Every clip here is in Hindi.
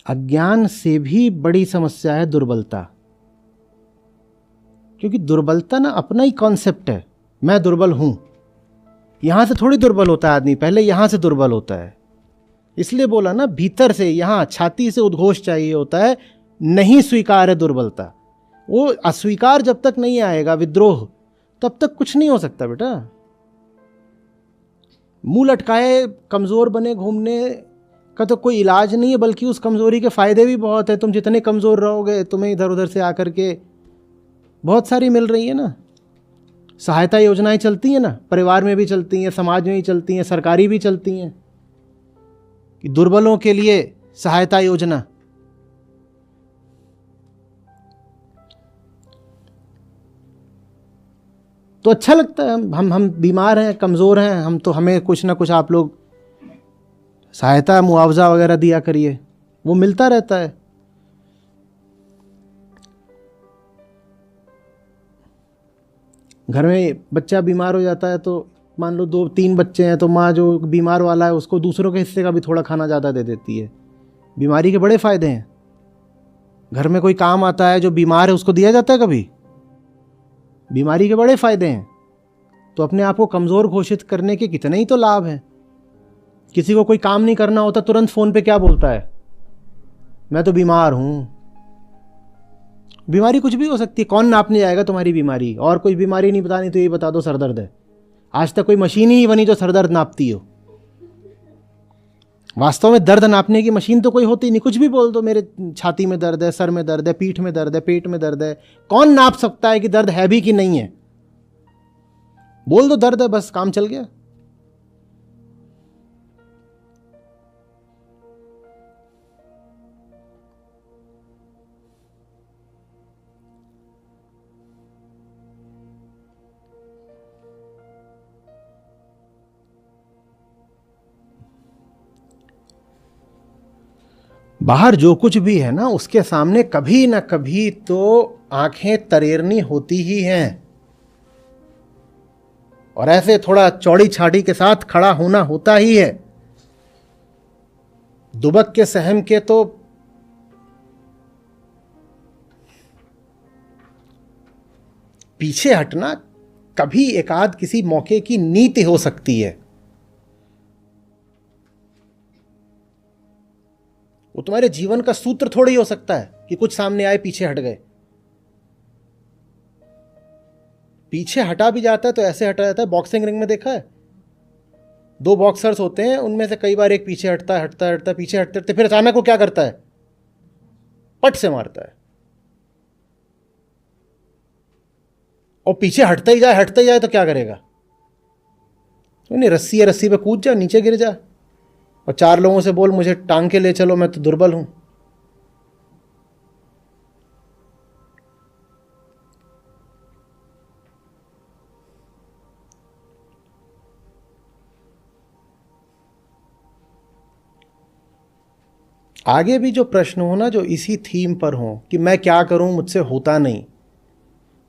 अज्ञान से भी बड़ी समस्या है दुर्बलता, क्योंकि दुर्बलता ना अपना ही कॉन्सेप्ट है, मैं दुर्बल हूं। यहां से थोड़ी दुर्बल होता है आदमी, पहले यहां से दुर्बल होता है। इसलिए बोला ना, भीतर से, यहां छाती से उद्घोष चाहिए होता है, नहीं स्वीकार है दुर्बलता। वो अस्वीकार जब तक नहीं आएगा, विद्रोह, तब तक कुछ नहीं हो सकता बेटा। मुंह लटकाए कमजोर बने घूमने का तो कोई इलाज नहीं है, बल्कि उस कमजोरी के फायदे भी बहुत है। तुम जितने कमजोर रहोगे, तुम्हें इधर उधर से आकर के बहुत सारी मिल रही है ना, सहायता योजनाएं चलती हैं ना, परिवार में भी चलती हैं, समाज में भी चलती हैं, सरकारी भी चलती हैं, कि दुर्बलों के लिए सहायता योजना। तो अच्छा लगता है, हम बीमार हैं, कमजोर हैं, हम तो हमें कुछ ना कुछ आप लोग सहायता मुआवजा वगैरह दिया करिए, वो मिलता रहता है। घर में बच्चा बीमार हो जाता है तो मान लो 2-3 बच्चे हैं, तो माँ जो बीमार वाला है उसको दूसरों के हिस्से का भी थोड़ा खाना ज़्यादा दे देती है। बीमारी के बड़े फायदे हैं। घर में कोई काम आता है, जो बीमार है उसको दिया जाता है कभी? बीमारी के बड़े फायदे हैं। तो अपने आप को कमज़ोर घोषित करने के कितने ही तो लाभ हैं। किसी को कोई काम नहीं करना होता, तुरंत फ़ोन पे क्या बोलता है, मैं तो बीमार हूँ। बीमारी कुछ भी हो सकती है, कौन नापने जाएगा तुम्हारी बीमारी? और कोई बीमारी नहीं बतानी तो ये बता दो सरदर्द है। आज तक कोई मशीन ही नहीं बनी जो सरदर्द नापती हो। वास्तव में दर्द नापने की मशीन तो कोई होती नहीं। कुछ भी बोल दो, मेरे छाती में दर्द है, सर में दर्द है, पीठ में दर्द है, पेट में दर्द है। कौन नाप सकता है कि दर्द है भी कि नहीं है? बोल दो दर्द है, बस काम चल गया। बाहर जो कुछ भी है ना, उसके सामने कभी ना कभी तो आंखें तरेरनी होती ही हैं, और ऐसे थोड़ा चौड़ी छाड़ी के साथ खड़ा होना होता ही है। दुबक के सहम के तो पीछे हटना कभी एकाध किसी मौके की नीति हो सकती है। वो तुम्हारे जीवन का सूत्र थोड़ी हो सकता है कि कुछ सामने आए पीछे हट गए। पीछे हटा भी जाता है तो ऐसे हटा जाता है, बॉक्सिंग रिंग में देखा है, 2 बॉक्सर्स होते हैं, उनमें से कई बार एक पीछे हटता है, हटता है, हटता है, पीछे हटते हटते फिर अचानक वो क्या करता है, पट से मारता है। और पीछे हटता ही जाए तो क्या करेगा? नहीं, रस्सी है, रस्सी पे कूद जा, नीचे गिर जा, और 4 लोगों से बोल मुझे टांग के ले चलो, मैं तो दुर्बल हूं। आगे भी जो प्रश्न हो ना, जो इसी थीम पर हो कि मैं क्या करूं, मुझसे होता नहीं,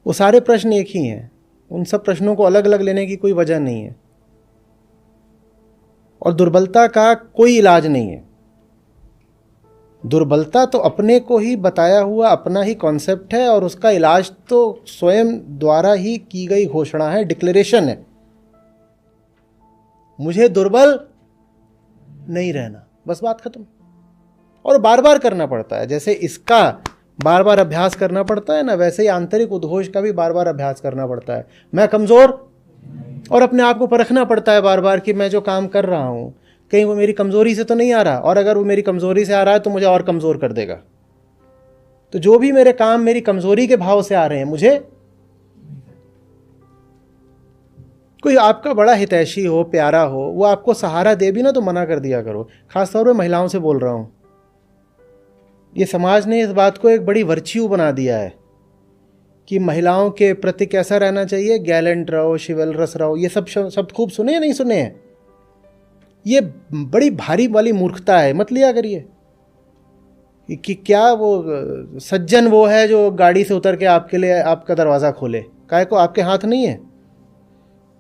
वो सारे प्रश्न एक ही हैं। उन सब प्रश्नों को अलग अलग लेने की कोई वजह नहीं है। और दुर्बलता का कोई इलाज नहीं है। दुर्बलता तो अपने को ही बताया हुआ अपना ही कॉन्सेप्ट है, और उसका इलाज तो स्वयं द्वारा ही की गई घोषणा है, डिक्लेरेशन है। मुझे दुर्बल नहीं रहना, बस बात खत्म। और बार बार करना पड़ता है, जैसे इसका बार बार अभ्यास करना पड़ता है ना, वैसे ही आंतरिक उद्घोष का भी बार बार अभ्यास करना पड़ता है। मैं कमज़ोर, और अपने आप को परखना पड़ता है बार बार कि मैं जो काम कर रहा हूं कहीं वो मेरी कमज़ोरी से तो नहीं आ रहा, और अगर वो मेरी कमज़ोरी से आ रहा है तो मुझे और कमज़ोर कर देगा। तो जो भी मेरे काम मेरी कमज़ोरी के भाव से आ रहे हैं, मुझे कोई आपका बड़ा हितैषी हो, प्यारा हो, वो आपको सहारा दे भी ना तो मना कर दिया करो। खासतौर पर महिलाओं से बोल रहा हूं। ये समाज ने इस बात को एक बड़ी वर्च्यू बना दिया है कि महिलाओं के प्रति कैसा रहना चाहिए, गैलेंट रहो, शिवलरस रहो। ये सब शब्द खूब सुने या नहीं सुने हैं? ये बड़ी भारी वाली मूर्खता है, मत लिया करिए। कि क्या वो सज्जन वो है जो गाड़ी से उतर के आपके लिए आपका दरवाज़ा खोले? काहे को आपके हाथ नहीं है?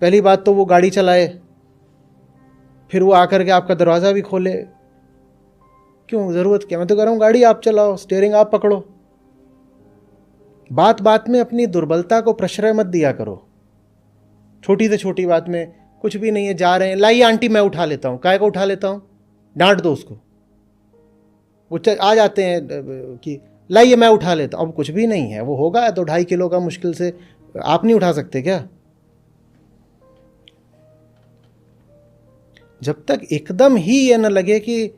पहली बात तो वो गाड़ी चलाए, फिर वो आकर के आपका दरवाज़ा भी खोले। क्यों, ज़रूरत क्या, मैं तो कह रहा हूँ गाड़ी आप चलाओ, स्टीयरिंग आप पकड़ो। बात बात में अपनी दुर्बलता को प्रश्रय मत दिया करो। छोटी से छोटी बात में, कुछ भी नहीं है, जा रहे हैं, लाइए आंटी मैं उठा लेता हूँ, काय को उठा लेता हूँ, डांट दो उसको। वो आ जाते हैं कि लाइए मैं उठा लेता हूँ, अब कुछ भी नहीं है, वो होगा तो 2.5 किलो का मुश्किल से, आप नहीं उठा सकते क्या? जब तक एकदम ही ये न लगे कि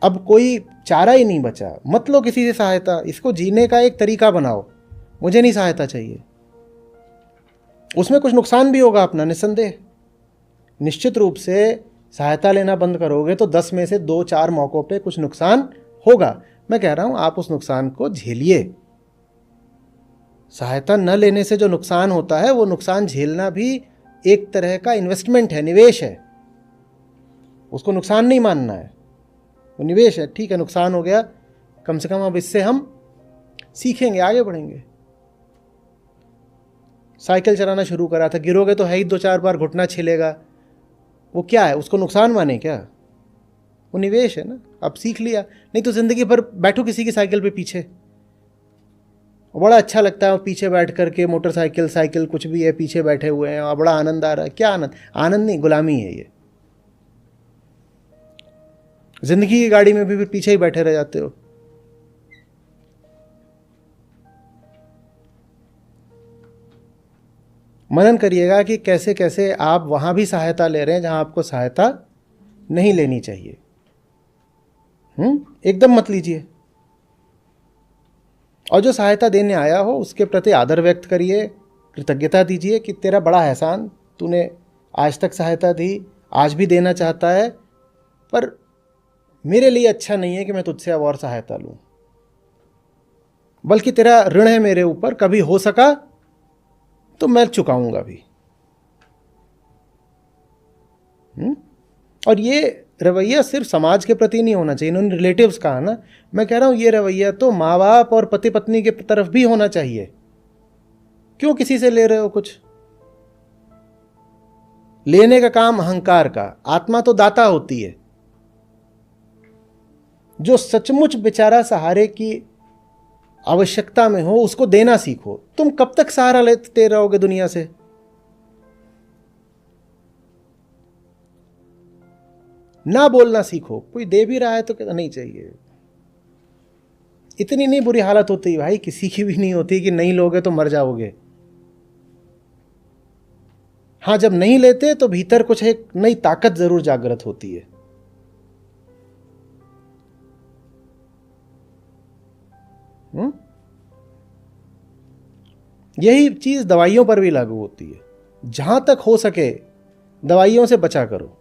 अब कोई चारा ही नहीं बचा, मत लो किसी से सहायता, इसको जीने का एक तरीका बनाओ। मुझे नहीं सहायता चाहिए, उसमें कुछ नुकसान भी होगा अपना, निस्संदेह। निश्चित रूप से सहायता लेना बंद करोगे तो 10 में से 2-4 मौकों पे कुछ नुकसान होगा। मैं कह रहा हूं आप उस नुकसान को झेलिए। सहायता न लेने से जो नुकसान होता है, वो नुकसान झेलना भी एक तरह का इन्वेस्टमेंट है, निवेश है। उसको नुकसान नहीं मानना है, वो निवेश है। ठीक है, नुकसान हो गया, कम से कम अब इससे हम सीखेंगे, आगे बढ़ेंगे। साइकिल चलाना शुरू करा था, गिरोगे तो है ही, 2-4 बार घुटना छिलेगा, वो क्या है, उसको नुकसान माने क्या? वो निवेश है ना। अब सीख लिया, नहीं तो जिंदगी भर बैठो किसी की साइकिल पे पीछे, बड़ा अच्छा लगता है पीछे बैठ करके, मोटरसाइकिल साइकिल कुछ भी है, पीछे बैठे हुए हैं और बड़ा आनंद आ रहा है। क्या आनंद? आनंद नहीं, गुलामी है ये। जिंदगी की गाड़ी में भी फिर पीछे ही बैठे रह जाते हो। मनन करिएगा कि कैसे कैसे आप वहां भी सहायता ले रहे हैं जहां आपको सहायता नहीं लेनी चाहिए। एकदम मत लीजिए। और जो सहायता देने आया हो उसके प्रति आदर व्यक्त करिए, कृतज्ञता दीजिए कि तेरा बड़ा एहसान, तूने आज तक सहायता दी, आज भी देना चाहता है, पर मेरे लिए अच्छा नहीं है कि मैं तुझसे अब और सहायता लूं, बल्कि तेरा ऋण है मेरे ऊपर, कभी हो सका तो मैं चुकाऊंगा भी। और ये रवैया सिर्फ समाज के प्रति नहीं होना चाहिए, इन्होंने रिलेटिव्स कहा ना, मैं कह रहा हूं ये रवैया तो माँ बाप और पति पत्नी के तरफ भी होना चाहिए। क्यों किसी से ले रहे हो कुछ? लेने का काम अहंकार का, आत्मा तो दाता होती है। जो सचमुच बेचारा सहारे की आवश्यकता में हो उसको देना सीखो। तुम कब तक सहारा लेते रहोगे दुनिया से? ना बोलना सीखो, कोई दे भी रहा है तो कहना नहीं चाहिए। इतनी नहीं बुरी हालत होती भाई, किसी की भी नहीं होती कि नहीं लोगे तो मर जाओगे। हाँ, जब नहीं लेते तो भीतर कुछ एक नई ताकत जरूर जागृत होती है। यही चीज दवाइयों पर भी लागू होती है। जहां तक हो सके दवाइयों से बचा करो।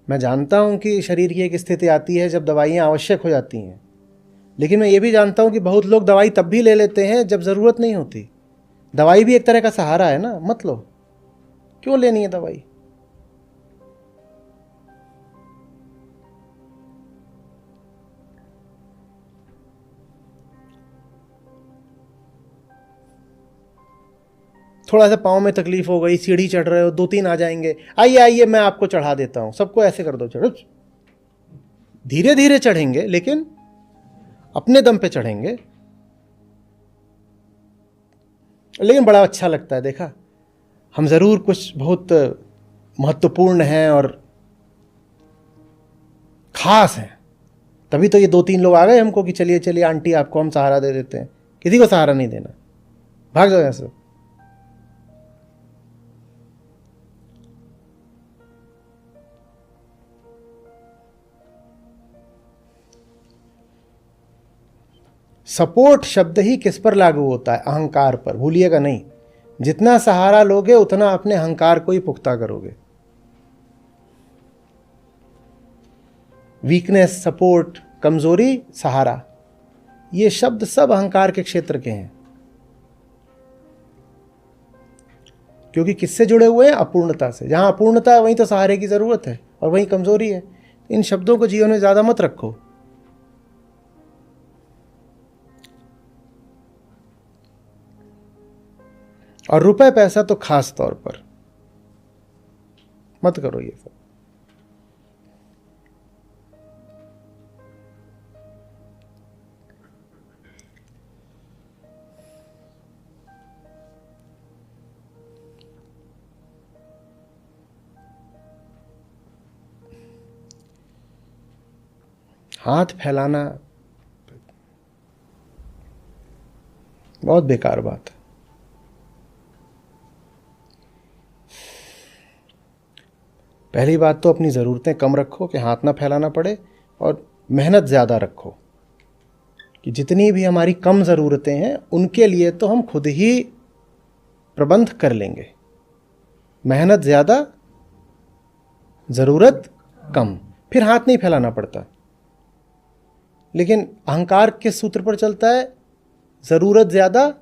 मैं जानता हूं कि शरीर की एक स्थिति आती है जब दवाइयां आवश्यक हो जाती हैं, लेकिन मैं ये भी जानता हूं कि बहुत लोग दवाई तब भी ले लेते हैं जब ज़रूरत नहीं होती। दवाई भी एक तरह का सहारा है ना, मत लो। क्यों लेनी है दवाई? थोड़ा सा पाँव में तकलीफ हो गई, सीढ़ी चढ़ रहे हो, 2-3 आ जाएंगे, आइए आइए मैं आपको चढ़ा देता हूं, सबको ऐसे कर दो, चढ़ो। धीरे धीरे चढ़ेंगे, लेकिन अपने दम पे चढ़ेंगे। लेकिन बड़ा अच्छा लगता है, देखा, हम जरूर कुछ बहुत महत्वपूर्ण हैं और खास हैं, तभी तो ये 2-3 लोग आ गए हमको कि चलिए चलिए आंटी आपको हम सहारा दे देते हैं। किसी को सहारा नहीं देना, भाग जाओ यहां से। सपोर्ट शब्द ही किस पर लागू होता है? अहंकार पर, भूलिएगा नहीं। जितना सहारा लोगे उतना अपने अहंकार को ही पुख्ता करोगे। वीकनेस, सपोर्ट, कमजोरी, सहारा, ये शब्द सब अहंकार के क्षेत्र के हैं, क्योंकि किससे जुड़े हुए हैं? अपूर्णता से। जहां अपूर्णता है वहीं तो सहारे की जरूरत है, और वहीं कमजोरी है। इन शब्दों को जीवन में ज्यादा मत रखो। और रुपए पैसा तो खास तौर पर मत करो ये सब। हाथ फैलाना बहुत बेकार बात है। पहली बात तो अपनी ज़रूरतें कम रखो कि हाथ ना फैलाना पड़े, और मेहनत ज़्यादा रखो कि जितनी भी हमारी कम ज़रूरतें हैं उनके लिए तो हम खुद ही प्रबंध कर लेंगे। मेहनत ज़्यादा, ज़रूरत कम, फिर हाथ नहीं फैलाना पड़ता। लेकिन अहंकार किस सूत्र पर चलता है? ज़रूरत ज़्यादा,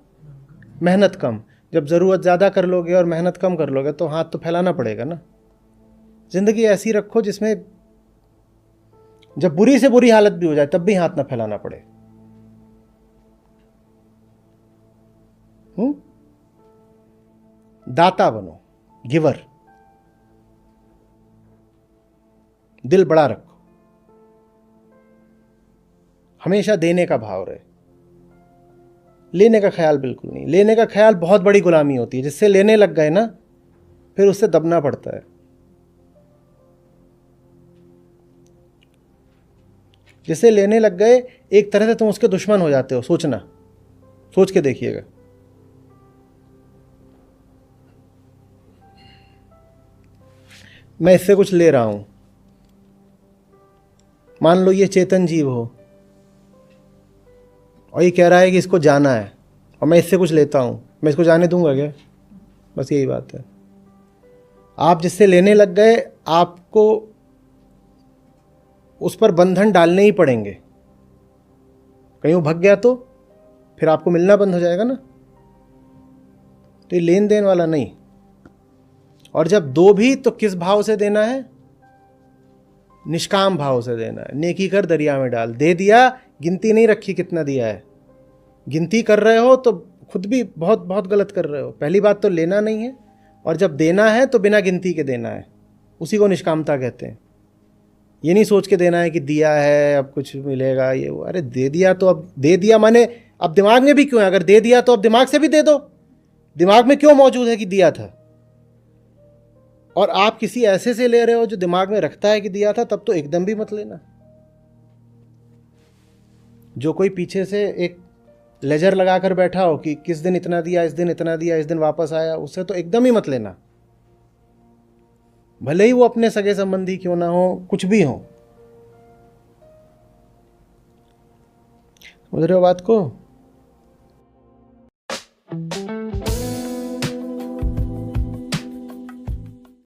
मेहनत कम। जब ज़रूरत ज़्यादा कर लोगे और मेहनत कम कर लोगे तो हाथ तो फैलाना पड़ेगा ना। ज़िंदगी ऐसी रखो जिसमें जब बुरी से बुरी हालत भी हो जाए तब भी हाथ ना फैलाना पड़े। दाता बनो, गिवर, दिल बड़ा रखो, हमेशा देने का भाव रहे, लेने का ख्याल बिल्कुल नहीं। लेने का ख्याल बहुत बड़ी गुलामी होती है। जिससे लेने लग गए ना, फिर उससे दबना पड़ता है। जिससे लेने लग गए, एक तरह से तुम उसके दुश्मन हो जाते हो। सोचना, सोच के देखिएगा। मैं इससे कुछ ले रहा हूं, मान लो ये चेतन जीव हो और ये कह रहा है कि इसको जाना है, और मैं इससे कुछ लेता हूं, मैं इसको जाने दूंगा क्या? बस यही बात है। आप जिससे लेने लग गए, आपको उस पर बंधन डालने ही पड़ेंगे। कहीं वो भाग गया तो फिर आपको मिलना बंद हो जाएगा ना। तो ये लेन देन वाला नहीं। और जब दो भी, तो किस भाव से देना है? निष्काम भाव से देना है। नेकी कर दरिया में डाल। दे दिया, गिनती नहीं रखी कितना दिया है। गिनती कर रहे हो तो खुद भी बहुत बहुत गलत कर रहे हो। पहली बात तो लेना नहीं है, और जब देना है तो बिना गिनती के देना है। उसी को निष्कामता कहते हैं। ये नहीं सोच के देना है कि दिया है अब कुछ मिलेगा ये वो। अरे दे दिया तो अब दे दिया, माने अब दिमाग में भी क्यों है? अगर दे दिया तो अब दिमाग से भी दे दो। दिमाग में क्यों मौजूद है कि दिया था? और आप किसी ऐसे से ले रहे हो जो दिमाग में रखता है कि दिया था, तब तो एकदम भी मत लेना। जो कोई पीछे से एक लेजर लगा कर बैठा हो कि किस दिन इतना दिया, इस दिन इतना दिया, इस दिन वापस आया, उससे तो एकदम ही मत लेना। भले ही वो अपने सगे संबंधी क्यों ना हो, कुछ भी हो। समझ रहे हो बात को?